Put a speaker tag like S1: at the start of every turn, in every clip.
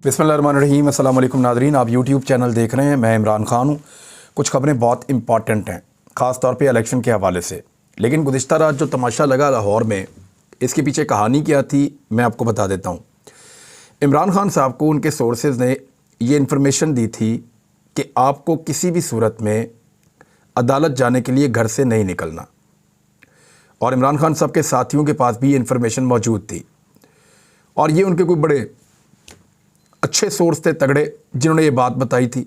S1: बिस्मिल्लाहिर्रहमानिर्रहीम। अस्सलाम वालेकुम नाज़रीन, आप यूट्यूब चैनल देख रहे हैं। मैं इमरान खान हूँ। कुछ खबरें बहुत इंपॉर्टेंट हैं, ख़ास तौर पे इलेक्शन के हवाले से। लेकिन गुज़िश्ता रात जो तमाशा लगा लाहौर में, इसके पीछे कहानी क्या थी मैं आपको बता देता हूँ। इमरान खान साहब को उनके सोर्सेज ने ये इन्फॉर्मेशन दी थी कि आपको किसी भी सूरत में अदालत जाने के लिए घर से नहीं निकलना, और इमरान खान साहब के साथियों के पास भी ये इन्फॉर्मेशन मौजूद थी। और ये उनके कोई बड़े अच्छे सोर्स थे, तगड़े, जिन्होंने ये बात बताई थी।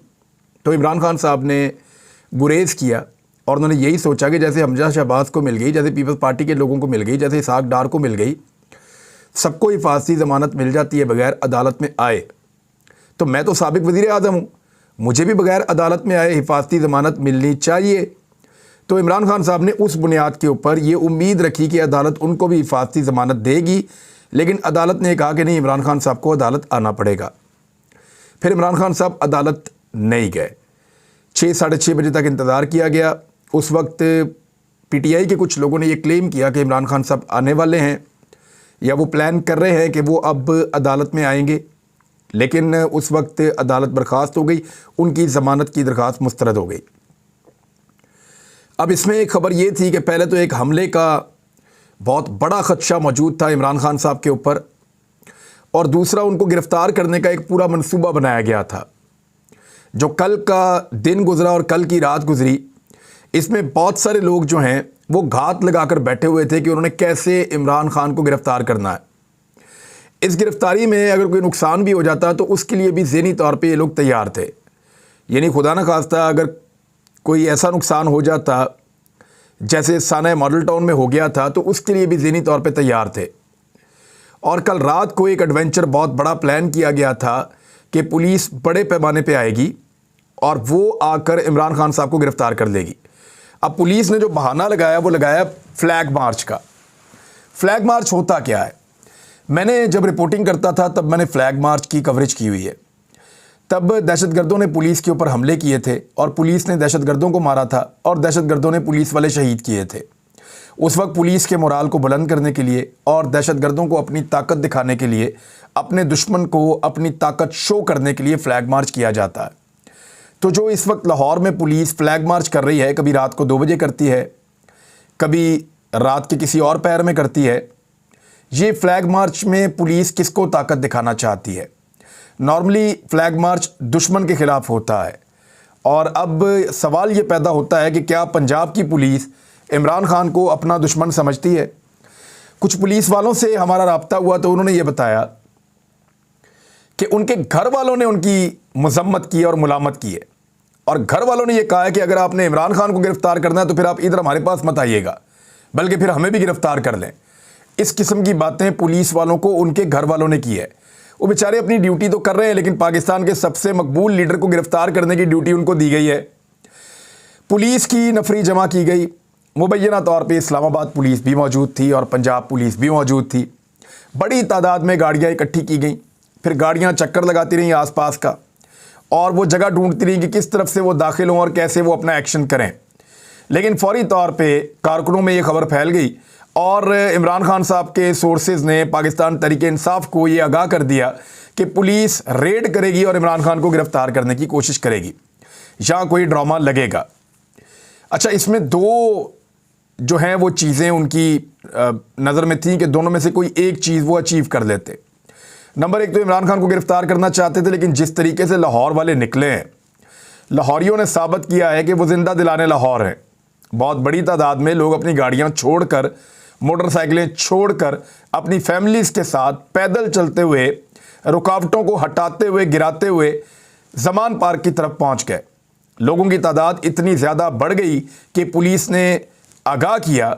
S1: तो इमरान खान साहब ने गुरेज़ किया और उन्होंने यही सोचा कि जैसे हमजा शहबाज को मिल गई, जैसे पीपल्स पार्टी के लोगों को मिल गई, जैसे इसहाक डार को मिल गई, सबको हिफाजती ज़मानत मिल जाती है बग़ैर अदालत में आए, तो मैं तो साबिक़ वज़ीर आज़म हूँ, मुझे भी बग़ैर अदालत में आए हिफाजती ज़मानत मिलनी चाहिए। तो इमरान खान साहब ने उस बुनियाद के ऊपर ये उम्मीद रखी कि अदालत उनको भी हिफाजती ज़मानत देगी, लेकिन अदालत ने कहा कि नहीं, इमरान खान साहब को अदालत आना पड़ेगा। फिर इमरान खान साहब अदालत नहीं गए। 6 साढ़े 6 बजे तक इंतज़ार किया गया। उस वक्त पीटीआई के कुछ लोगों ने ये क्लेम किया कि इमरान खान साहब आने वाले हैं या वो प्लान कर रहे हैं कि वो अब अदालत में आएंगे, लेकिन उस वक्त अदालत बर्खास्त हो गई, उनकी ज़मानत की दरख्वास्त मुस्तरद हो गई। अब इसमें एक ख़बर ये थी कि पहले तो एक हमले का बहुत बड़ा ख़दशा मौजूद था इमरान खान साहब के ऊपर, और दूसरा उनको गिरफ़्तार करने का एक पूरा मंसूबा बनाया गया था। जो कल का दिन गुज़रा और कल की रात गुज़री, इसमें बहुत सारे लोग जो हैं वो घात लगाकर बैठे हुए थे कि उन्होंने कैसे इमरान खान को गिरफ़्तार करना है। इस गिरफ़्तारी में अगर कोई नुकसान भी हो जाता तो उसके लिए भी ज़हनी तौर पे ये लोग तैयार थे। यानी खुदा न खास्ता अगर कोई ऐसा नुकसान हो जाता जैसे साना मॉडल टाउन में हो गया था, तो उसके लिए भी ज़हनी तौर पे तैयार थे। और कल रात को एक एडवेंचर बहुत बड़ा प्लान किया गया था कि पुलिस बड़े पैमाने पे आएगी और वो आकर इमरान खान साहब को गिरफ़्तार कर लेगी। अब पुलिस ने जो बहाना लगाया वो लगाया फ्लैग मार्च का। फ्लैग मार्च होता क्या है? मैंने जब रिपोर्टिंग करता था तब मैंने फ्लैग मार्च की कवरेज की हुई है। तब दहशतगर्दों ने पुलिस के ऊपर हमले किए थे और पुलिस ने दहशतगर्दों को मारा था और दहशतगर्दों ने पुलिस वाले शहीद किए थे। उस वक्त पुलिस के मोराल को बुलंद करने के लिए और दहशतगर्दों को अपनी ताकत दिखाने के लिए, अपने दुश्मन को अपनी ताकत शो करने के लिए फ़्लैग मार्च किया जाता है। तो जो इस वक्त लाहौर में पुलिस फ़्लैग मार्च कर रही है, कभी रात को 2 बजे करती है, कभी रात के किसी और पहर में करती है, ये फ़्लैग मार्च में पुलिस किसको ताकत दिखाना चाहती है? नॉर्मली फ़्लैग मार्च दुश्मन के ख़िलाफ़ होता है। और अब सवाल ये पैदा होता है कि क्या पंजाब की पुलिस इमरान खान को अपना दुश्मन समझती है? कुछ पुलिस वालों से हमारा राब्ता हुआ तो उन्होंने ये बताया कि उनके घर वालों ने उनकी मजम्मत की और मुलामत की है, और घर वालों ने ये कहा है कि अगर आपने इमरान खान को गिरफ़्तार करना है तो फिर आप इधर हमारे पास मत आइएगा, बल्कि फिर हमें भी गिरफ़्तार कर लें। इस किस्म की बातें पुलिस वालों को उनके घर वालों ने की है। वो बेचारे अपनी ड्यूटी तो कर रहे हैं, लेकिन पाकिस्तान के सबसे मकबूल लीडर को गिरफ़्तार करने की ड्यूटी उनको दी गई है। पुलिस की नफरी जमा की गई। मुबैना तौर पे इस्लामाबाद पुलिस भी मौजूद थी और पंजाब पुलिस भी मौजूद थी। बड़ी तादाद में गाड़ियाँ इकट्ठी की गई। फिर गाड़ियाँ चक्कर लगाती रहीं आसपास का, और वो जगह ढूंढती रहीं कि किस तरफ से वो दाखिल हों और कैसे वो अपना एक्शन करें। लेकिन फौरी तौर पे कारकुनों में ये खबर फैल गई और इमरान खान साहब के सोर्सेज ने पाकिस्तान तहरीक इंसाफ को ये आगाह कर दिया कि पुलिस रेड करेगी और इमरान खान को गिरफ़्तार करने की कोशिश करेगी, या कोई ड्रामा लगेगा। अच्छा, इसमें दो जो हैं वो चीज़ें उनकी नज़र में थी कि दोनों में से कोई एक चीज़ वो अचीव कर लेते। नंबर 1 तो इमरान खान को गिरफ़्तार करना चाहते थे, लेकिन जिस तरीके से लाहौर वाले निकले हैं, लाहौरियों ने साबित किया है कि वो ज़िंदा दिलाने लाहौर हैं। बहुत बड़ी तादाद में लोग अपनी गाड़ियाँ छोड़कर, मोटरसाइकिलें छोड़कर, अपनी फैमिलीज़ के साथ पैदल चलते हुए, रुकावटों को हटाते हुए, गिराते हुए ज़मान पार्क की तरफ पहुँच गए। लोगों की तादाद इतनी ज़्यादा बढ़ गई कि पुलिस ने आगाह किया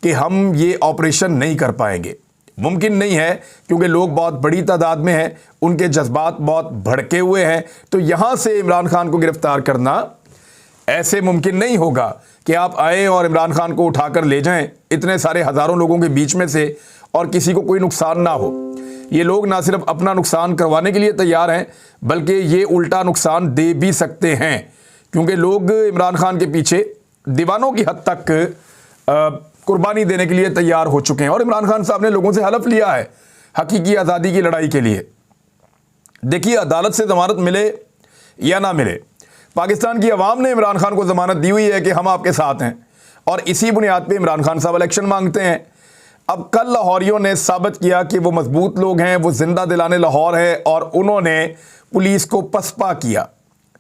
S1: कि हम ये ऑपरेशन नहीं कर पाएंगे, मुमकिन नहीं है, क्योंकि लोग बहुत बड़ी तादाद में हैं, उनके जज्बात बहुत भड़के हुए हैं। तो यहाँ से इमरान खान को गिरफ़्तार करना ऐसे मुमकिन नहीं होगा कि आप आए और इमरान खान को उठाकर ले जाएं इतने सारे हज़ारों लोगों के बीच में से और किसी को कोई नुकसान ना हो। ये लोग ना सिर्फ अपना नुकसान करवाने के लिए तैयार हैं, बल्कि ये उल्टा नुकसान दे भी सकते हैं, क्योंकि लोग इमरान खान के पीछे दीवानों की हद तक कुर्बानी देने के लिए तैयार हो चुके हैं। और इमरान खान साहब ने लोगों से हलफ लिया है हकीकी आज़ादी की लड़ाई के लिए। देखिए, अदालत से ज़मानत मिले या ना मिले, पाकिस्तान की आवाम ने इमरान खान को ज़मानत दी हुई है कि हम आपके साथ हैं, और इसी बुनियाद पे इमरान खान साहब इलेक्शन मांगते हैं। अब कल लाहौरियों ने साबित किया कि वो मजबूत लोग हैं, वो जिंदा दिलाने लाहौर है, और उन्होंने पुलिस को पसपा किया।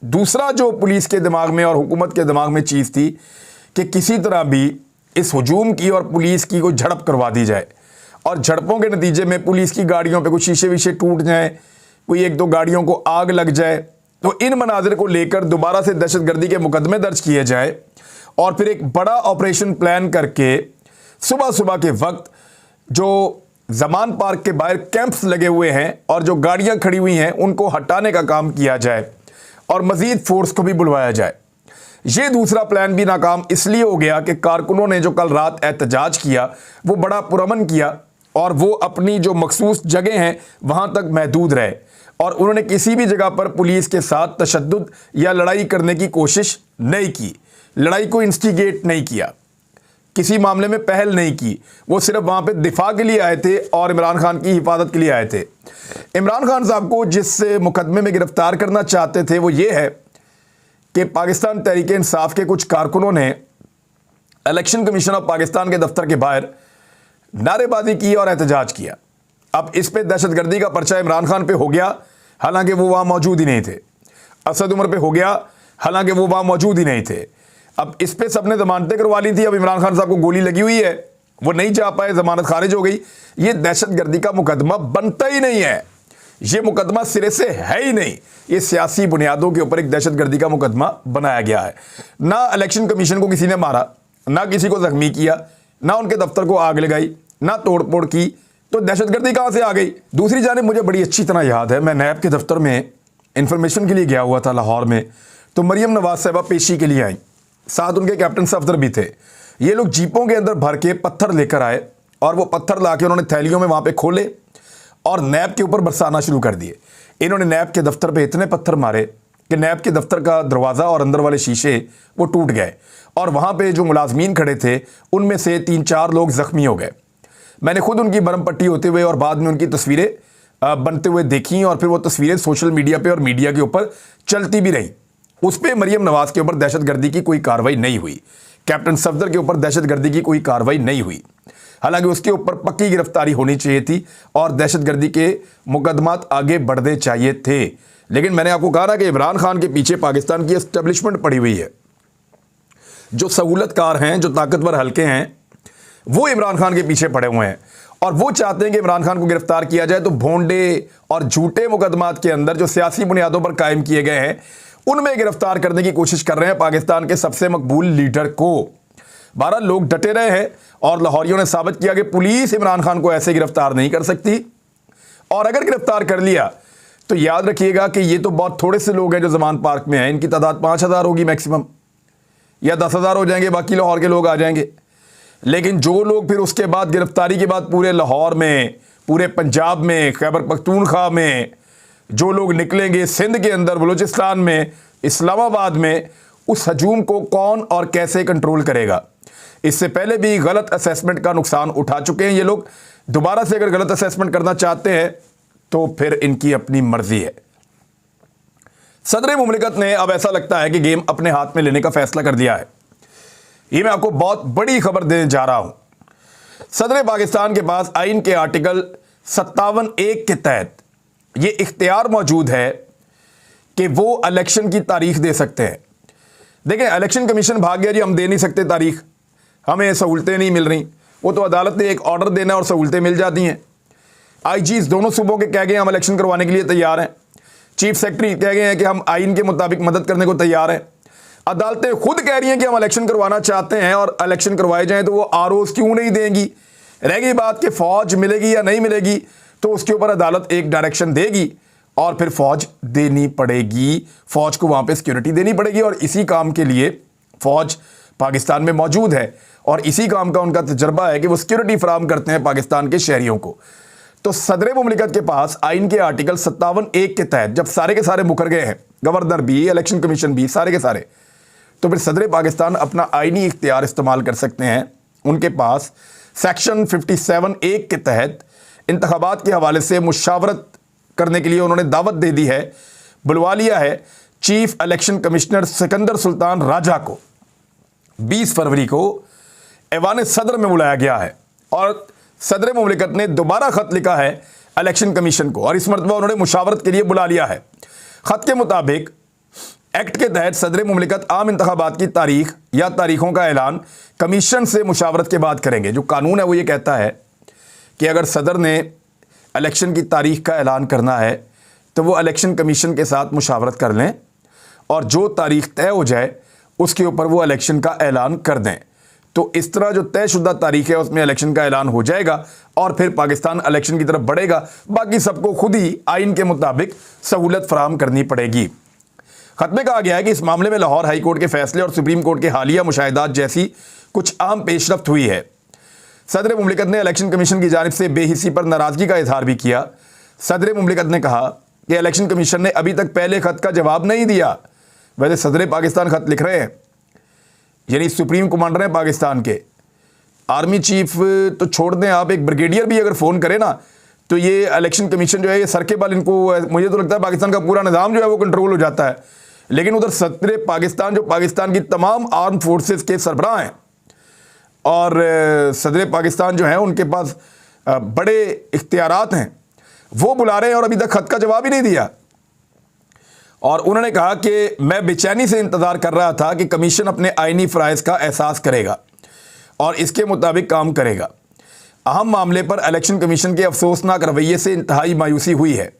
S1: दूसरा जो पुलिस के दिमाग में और हुकूमत के दिमाग में चीज़ थी कि किसी तरह भी इस हुजूम की और पुलिस की कोई झड़प करवा दी जाए, और झड़पों के नतीजे में पुलिस की गाड़ियों पे कुछ शीशे वीशे टूट जाएं, कोई एक दो गाड़ियों को आग लग जाए, तो इन मनाजिर को लेकर दोबारा से दहशतगर्दी के मुकदमे दर्ज किए जाए, और फिर एक बड़ा ऑपरेशन प्लान करके सुबह सुबह के वक्त जो जमान पार्क के बाहर कैंप्स लगे हुए हैं और जो गाड़ियां खड़ी हुई हैं उनको हटाने का काम किया जाए, और मजीद फोर्स को भी बुलवाया जाए। ये दूसरा प्लान भी नाकाम इसलिए हो गया कि कारकुनों ने जो कल रात एहतजाज किया वो बड़ा पुरअमन किया, और वो अपनी जो मखसूस जगह हैं वहाँ तक महदूद रहे, और उन्होंने किसी भी जगह पर पुलिस के साथ तशद्दुद या लड़ाई करने की कोशिश नहीं की, लड़ाई को इंस्टिगेट नहीं किया, किसी मामले में पहल नहीं की। वो सिर्फ वहाँ पे दिफा के लिए आए थे और इमरान खान की हिफाजत के लिए आए थे। इमरान खान साहब को जिस मुकदमे में गिरफ्तार करना चाहते थे वो ये है कि पाकिस्तान तहरीक इंसाफ के कुछ कारकुनों ने इलेक्शन कमीशन ऑफ पाकिस्तान के दफ्तर के बाहर नारेबाजी की और एहतजाज किया। अब इस पे दहशतगर्दी का पर्चा इमरान खान पे हो गया, हालांकि वो वहाँ मौजूद ही नहीं थे। असद उमर पे हो गया, हालांकि वो वहाँ मौजूद ही नहीं थे। अब इस पे सबने जमानतें करवा ली थी। अब इमरान खान साहब को गोली लगी हुई है, वो नहीं जा पाए, जमानत खारिज हो गई। ये दहशतगर्दी का मुकदमा बनता ही नहीं है, ये मुकदमा सिरे से है ही नहीं। ये सियासी बुनियादों के ऊपर एक दहशतगर्दी का मुकदमा बनाया गया है। ना इलेक्शन कमीशन को किसी ने मारा, ना किसी को जख्मी किया, ना उनके दफ्तर को आग लगाई, ना तोड़फोड़ की, तो दहशतगर्दी कहाँ से आ गई। दूसरी जानिब मुझे बड़ी अच्छी तरह याद है, मैं नैब के दफ्तर में इंफॉर्मेशन के लिए गया हुआ था लाहौर में, तो मरियम नवाज साहबा पेशी के लिए आई, साथ उनके कैप्टन सफदर भी थे। ये लोग जीपों के अंदर भर के पत्थर लेकर आए, और वो पत्थर ला के उन्होंने थैलियों में वहाँ पे खोले और नैब के ऊपर बरसाना शुरू कर दिए। इन्होंने नैब के दफ्तर पे इतने पत्थर मारे कि नैब के दफ्तर का दरवाज़ा और अंदर वाले शीशे वो टूट गए, और वहाँ पे जो मुलाजमीन खड़े थे उनमें से 3-4 लोग ज़ख्मी हो गए। मैंने खुद उनकी बरम पट्टी होते हुए और बाद में उनकी तस्वीरें बनते हुए देखी, और फिर वो तस्वीरें सोशल मीडिया पे और मीडिया के ऊपर चलती भी रही। उस पर मरियम नवाज़ के ऊपर दहशतगर्दी की कोई कार्रवाई नहीं हुई, कैप्टन सफदर के ऊपर दहशतगर्दी की कोई कार्रवाई नहीं हुई, हालांकि उसके ऊपर पक्की गिरफ्तारी होनी चाहिए थी और दहशतगर्दी के मुकदमात आगे बढ़ने चाहिए थे। लेकिन मैंने आपको कहा ना कि इमरान खान के पीछे पाकिस्तान की एस्टेब्लिशमेंट पड़ी हुई है। जो सहूलतकार हैं, जो ताकतवर हल्के हैं, वो इमरान खान के पीछे पड़े हुए हैं, और वो चाहते हैं कि इमरान खान को गिरफ्तार किया जाए तो भोंडे और झूठे मुकदमात के अंदर जो सियासी बुनियादों पर कायम किए गए हैं उनमें गिरफ्तार करने की कोशिश कर रहे हैं पाकिस्तान के सबसे मकबूल लीडर को। 12 लोग डटे रहे हैं, और लाहौरियों ने साबित किया कि पुलिस इमरान खान को ऐसे गिरफ्तार नहीं कर सकती, और अगर गिरफ्तार कर लिया तो याद रखिएगा कि ये तो बहुत थोड़े से लोग हैं जो जमान पार्क में हैं, इनकी तादाद 5000 होगी मैक्सिमम, या 10,000 हो जाएंगे, बाकी लाहौर के लोग आ जाएंगे। लेकिन जो लोग फिर उसके बाद गिरफ्तारी के बाद पूरे लाहौर में, पूरे पंजाब में, खैबर पख्तूनख्वा में जो लोग निकलेंगे, सिंध के अंदर, बलूचिस्तान में, इस्लामाबाद में, उस हजूम को कौन और कैसे कंट्रोल करेगा। इससे पहले भी गलत असेसमेंट का नुकसान उठा चुके हैं ये लोग। दोबारा से अगर गलत असेसमेंट करना चाहते हैं तो फिर इनकी अपनी मर्जी है। सदर मुमलिकत ने अब ऐसा लगता है कि गेम अपने हाथ में लेने का फैसला कर दिया है। ये मैं आपको बहुत बड़ी खबर देने जा रहा हूं। सदर पाकिस्तान के पास आइन के आर्टिकल 57(1) के तहत ये इख्तियार मौजूद है कि वो इलेक्शन की तारीख दे सकते हैं। देखें, इलेक्शन कमीशन भाग गया जी, हम दे नहीं सकते तारीख, हमें सहूलतें नहीं मिल रही। वो तो अदालत ने एक ऑर्डर देना और सहूलतें मिल जाती हैं। आईजीज़ दोनों सूबों के कह गए हम इलेक्शन करवाने के लिए तैयार हैं। चीफ सेक्रेटरी कह गए हैं कि हम आइन के मुताबिक मदद करने को तैयार हैं। अदालतें खुद कह रही हैं कि हम इलेक्शन करवाना चाहते हैं, और इलेक्शन करवाए जाएं तो वो आरओज़ क्यों नहीं देंगी। रह गई बात कि फ़ौज मिलेगी या नहीं मिलेगी, तो उसके ऊपर अदालत एक डायरेक्शन देगी और फिर फ़ौज देनी पड़ेगी, फ़ौज को वहाँ पे सिक्योरिटी देनी पड़ेगी। और इसी काम के लिए फ़ौज पाकिस्तान में मौजूद है, और इसी काम का उनका तजर्बा है कि वो सिक्योरिटी फराहम करते हैं पाकिस्तान के शहरियों को। तो सदर मुमलिकत के पास आइन के आर्टिकल 57(1) के तहत जब सारे के सारे मुकर गए हैं, गवर्नर भी, इलेक्शन कमीशन भी, सारे के सारे, तो फिर सदर पाकिस्तान अपना आइनी इख्तियार इस्तेमाल कर सकते हैं। उनके पास सेक्शन 57(1) के तहत इंतखाबात के हवाले से मुशावरत करने के लिए उन्होंने दावत दे दी है, बुलवा लिया है chief election commissioner Sikandar Sultan Raja को। 20 फरवरी को ऐवान सदर में बुलाया गया है और सदर मुमलिकत ने दोबारा खत लिखा है इलेक्शन कमीशन को और इस मरतबा उन्होंने मुशावरत के लिए बुला लिया है। खत के मुताबिक एक्ट के तहत सदर मुमलिकत आम इंतखाबात की तारीख या तारीखों का ऐलान कमीशन से मुशावरत के बाद करेंगे। जो कानून है वो ये कहता है कि अगर सदर ने इलेक्शन की तारीख का ऐलान करना है तो वो इलेक्शन कमीशन के साथ मुशावरत कर लें और जो तारीख तय हो जाए उसके ऊपर वो इलेक्शन का ऐलान कर दें। तो इस तरह जो तयशुदा तारीख है उसमें इलेक्शन का ऐलान हो जाएगा और फिर पाकिस्तान इलेक्शन की तरफ बढ़ेगा। बाकी सबको खुद ही आइन के मुताबिक सहूलत फराहम करनी पड़ेगी। खत में कहा गया है कि इस मामले में लाहौर हाई कोर्ट के फैसले और सुप्रीम कोर्ट के हालिया मुशाहिदात जैसी कुछ अहम पेशरफ्त हुई है। सदर मुमलिकत ने इलेक्शन कमीशन की जानिब से बेहिसी पर नाराजगी का इजहार भी किया। सदर मुमलिकत ने कहा कि इलेक्शन कमीशन ने अभी तक पहले खत का जवाब नहीं दिया। वैसे सदर पाकिस्तान खत लिख रहे हैं, यानी सुप्रीम कमांडर हैं पाकिस्तान के, आर्मी चीफ तो छोड़ दें, आप एक ब्रिगेडियर भी अगर फ़ोन करें ना तो ये इलेक्शन कमीशन जो है ये सर के बल इनको, मुझे तो लगता है पाकिस्तान का पूरा निज़ाम जो है वो कंट्रोल हो जाता है। लेकिन उधर सदर पाकिस्तान जो पाकिस्तान की तमाम आर्म फोर्सेस के सरबराह हैं और सदर पाकिस्तान जो है उनके पास बड़े इख्तियारात हैं, वो बुला रहे हैं और अभी तक खत का जवाब ही नहीं दिया। और उन्होंने कहा कि मैं बेचैनी से इंतज़ार कर रहा था कि कमीशन अपने आइनी फ़राइज़ का एहसास करेगा और इसके मुताबिक काम करेगा। अहम मामले पर इलेक्शन कमीशन के अफसोसनाक रवैये से इंतहाई मायूसी हुई है।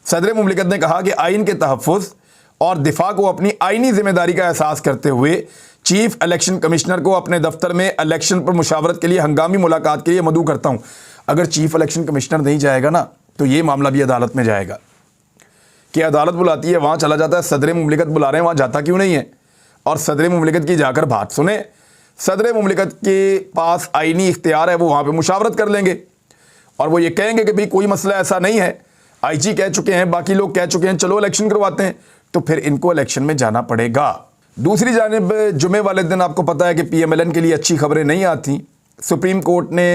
S1: सदर मुमलिकत ने कहा कि आइन के तहफ़्फ़ुज़ और दिफा को अपनी आइनी जिम्मेदारी का एहसास करते हुए चीफ इलेक्शन कमिश्नर को अपने दफ्तर में इलेक्शन पर मुशावरत के लिए हंगामी मुलाकात के लिए मदऊ करता हूँ। अगर चीफ इलेक्शन कमिश्नर नहीं जाएगा ना तो ये मामला भी अदालत में जाएगा कि अदालत बुलाती है, वहाँ चला जाता है, सदर मुमलिकत बुला रहे हैं, वहाँ जाता क्यों नहीं है और सदर मुमलिकत की जाकर बात सुने। सदर मुमलिकत के पास आइनी इख्तियार है, वो वहाँ पे मुशावरत कर लेंगे और वो ये कहेंगे कि भाई कोई मसला ऐसा नहीं है, आईजी कह चुके हैं, बाकी लोग कह चुके हैं, चलो इलेक्शन करवाते हैं, तो फिर इनको इलेक्शन में जाना पड़ेगा। दूसरी जानिब जुमे वाले दिन आपको पता है कि PMLN के लिए अच्छी खबरें नहीं आती। सुप्रीम कोर्ट ने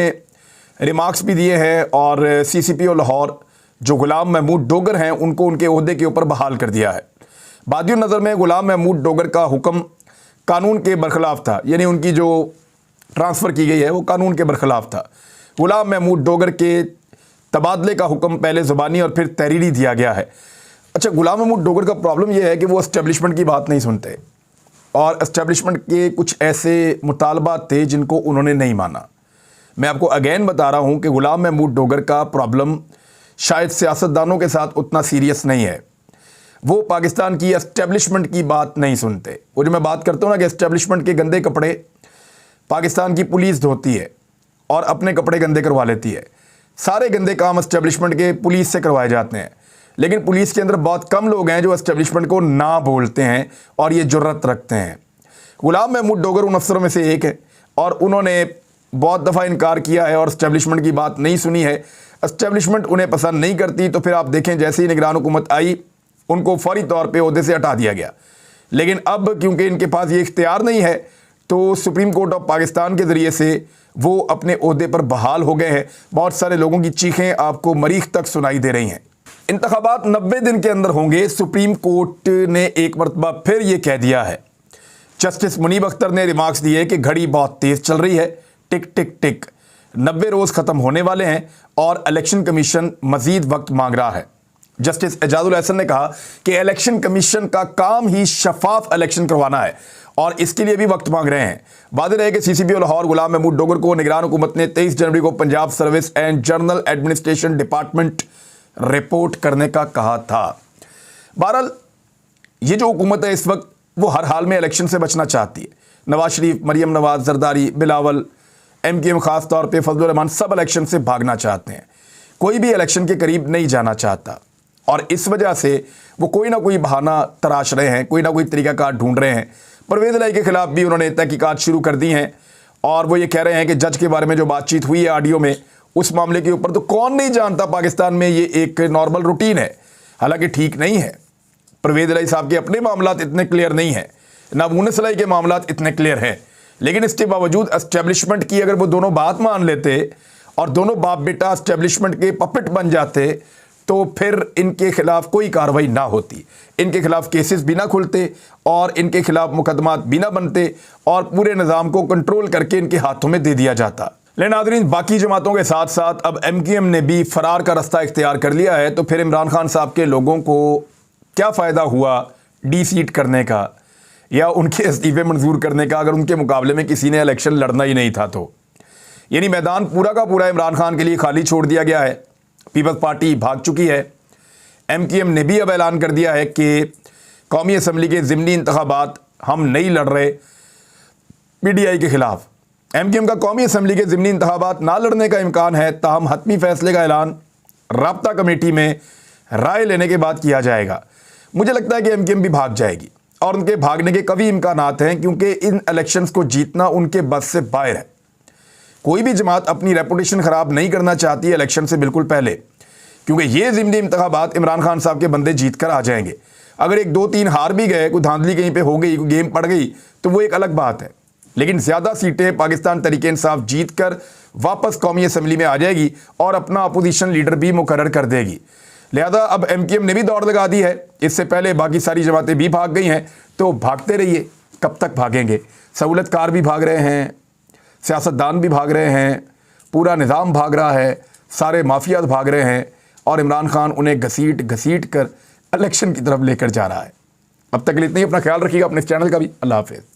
S1: रिमार्क्स भी दिए हैं और CCPO लाहौर जो गुलाम महमूद डोगर हैं उनको उनके ओहदे के ऊपर बहाल कर दिया है। बादियों नज़र में गुलाम महमूद डोगर का हुक्म कानून के बरखिलाफ़ था, यानी उनकी जो ट्रांसफ़र की गई है वो कानून के बरखिलाफ़ था। गुलाम महमूद डोगर के तबादले का हुक्म पहले ज़ुबानी और फिर तहरीरी दिया गया है। अच्छा, गुलाम महमूद डोगर का प्रॉब्लम यह है कि वो एस्टेब्लिशमेंट की बात नहीं सुनते और एस्टेब्लिशमेंट के कुछ ऐसे मुतालबात थे जिनको उन्होंने नहीं माना। मैं आपको अगेन बता रहा हूँ कि गुलाम महमूद डोगर का प्रॉब्लम शायद सियासतदानों के साथ उतना सीरियस नहीं है। वो पाकिस्तान की एस्टेब्लिशमेंट की बात नहीं सुनते। वो जो मैं बात करता हूँ ना कि एस्टेब्लिशमेंट के गंदे कपड़े पाकिस्तान की पुलिस धोती है और अपने कपड़े गंदे करवा लेती है। सारे गंदे काम एस्टेब्लिशमेंट के पुलिस से करवाए जाते हैं, लेकिन पुलिस के अंदर बहुत कम लोग हैं जो एस्टेब्लिशमेंट को ना बोलते हैं और ये जुर्रत रखते हैं। गुलाम महमूद डोगर उन अफसरों में से एक है और उन्होंने बहुत दफ़ा इनकार किया है और एस्टेब्लिशमेंट की बात नहीं सुनी है। एस्टेब्लिशमेंट उन्हें पसंद नहीं करती तो फिर आप देखें जैसे ही निगरान हुकूमत आई उनको फौरी तौर पे ओहदे से हटा दिया गया। लेकिन अब क्योंकि इनके पास ये इख्तियार नहीं है तो सुप्रीम कोर्ट ऑफ पाकिस्तान के ज़रिए से वो अपने ओहदे पर बहाल हो गए हैं। बहुत सारे लोगों की चीखें आपको मरीख तक सुनाई दे रही हैं। इंतखाबात 90 दिन के अंदर होंगे, सुप्रीम कोर्ट ने एक मरतबा फिर ये कह दिया है। जस्टिस मुनीब अख्तर ने रिमार्क्स दिए कि घड़ी बहुत तेज़ चल रही है, टिक टिक टिक, 90 रोज़ ख़त्म होने वाले हैं और इलेक्शन कमीशन मज़ीद वक्त मांग रहा है। जस्टिस एजाजुल एहसन ने कहा कि इलेक्शन कमीशन का काम ही शफाफ इलेक्शन करवाना है और इसके लिए भी वक्त मांग रहे हैं। वादे रहे कि CCPO लाहौर गुलाम महमूद डोगर को निगरान हुकूमत ने 23 जनवरी को Punjab service and journal administration department report करने का कहा था। बहरहाल ये जो हुकूमत है इस वक्त वो हर हाल में इलेक्शन से बचना चाहती है। नवाज शरीफ, मरियम नवाज, जरदारी, बिलावल, MKM ख़ास तौर पे फजलुर रहमान सब इलेक्शन से भागना चाहते हैं। कोई भी इलेक्शन के करीब नहीं जाना चाहता और इस वजह से वो कोई ना कोई बहाना तराश रहे हैं, कोई ना कोई तरीक़ाकार ढूंढ रहे हैं। परवेज़ इलाही के ख़िलाफ़ भी उन्होंने तहकीकात शुरू कर दी हैं और वो ये कह रहे हैं कि जज के बारे में जो बातचीत हुई है ऑडियो में, उस मामले के ऊपर तो कौन नहीं जानता पाकिस्तान में ये एक नॉर्मल रूटीन है, हालांकि ठीक नहीं है। परवेज़ इलाही साहब के अपने मामलात इतने क्लियर नहीं है, ना मुनस इलाही के मामलात इतने क्लियर हैं, लेकिन इसके बावजूद एस्टेब्लिशमेंट की अगर वो दोनों बात मान लेते और दोनों बाप बेटा एस्टेब्लिशमेंट के पपेट बन जाते तो फिर इनके खिलाफ कोई कार्रवाई ना होती, इनके खिलाफ केसेस भी ना खुलते और इनके खिलाफ मुकदमात भी ना बनते और पूरे निज़ाम को कंट्रोल करके इनके हाथों में दे दिया जाता। लेकिन नाज़रीन, बाकी जमातों के साथ साथ अब MQM ने भी फरार का रास्ता इख्तियार कर लिया है, तो फिर इमरान खान साहब के लोगों को क्या फ़ायदा हुआ डी-सीट करने का या उनके इस्तीफे मंजूर करने का, अगर उनके मुकाबले में किसी ने इलेक्शन लड़ना ही नहीं था तो। यानी मैदान पूरा का पूरा इमरान खान के लिए खाली छोड़ दिया गया है। पीपल्स पार्टी भाग चुकी है। MQM ने भी अब ऐलान कर दिया है कि कौमी असम्बली के ज़िमनी इंतखाबात हम नहीं लड़ रहे PTI के ख़िलाफ़। MQM का कौमी असम्बली के ज़िमनी इंतखाबात ना लड़ने का इम्कान है, ताहम हतमी फ़ैसले का ऐलान राब्ता कमेटी में राय लेने के बाद किया जाएगा। मुझे लगता है कि MQM भी भाग जाएगी और उनके भागने के कभी इम्कानात हैं, क्योंकि इन इलेक्शंस को जीतना उनके बस से बाहर है। कोई भी जमात अपनी रेपुटेशन ख़राब नहीं करना चाहती है इलेक्शन से बिल्कुल पहले, क्योंकि ये ज़िमनी इंतखाबात इमरान खान साहब के बंदे जीत कर आ जाएंगे। अगर 1-2-3 हार भी गए, कोई धांधली कहीं पे हो गई, कोई गेम पड़ गई, तो वो एक अलग बात है। लेकिन ज़्यादा सीटें पाकिस्तान तहरीक इंसाफ जीत कर वापस कौमी असम्बली में आ जाएगी और अपना अपोजिशन लीडर भी मुकर्रर कर देगी। लिहाजा अब MQM ने भी दौड़ लगा दी है। इससे पहले बाकी सारी जमातें भी भाग गई हैं, तो भागते रहिए। कब तक भागेंगे? सहूलतकार भी भाग रहे हैं, सियासतदान भी भाग रहे हैं, पूरा निज़ाम भाग रहा है, सारे माफियाज भाग रहे हैं और इमरान खान उन्हें घसीट घसीट कर इलेक्शन की तरफ लेकर जा रहा है। अब तक के लिए इतना ही। अपना ख्याल रखिएगा, अपने चैनल का भी। अल्लाह हाफ़िज़।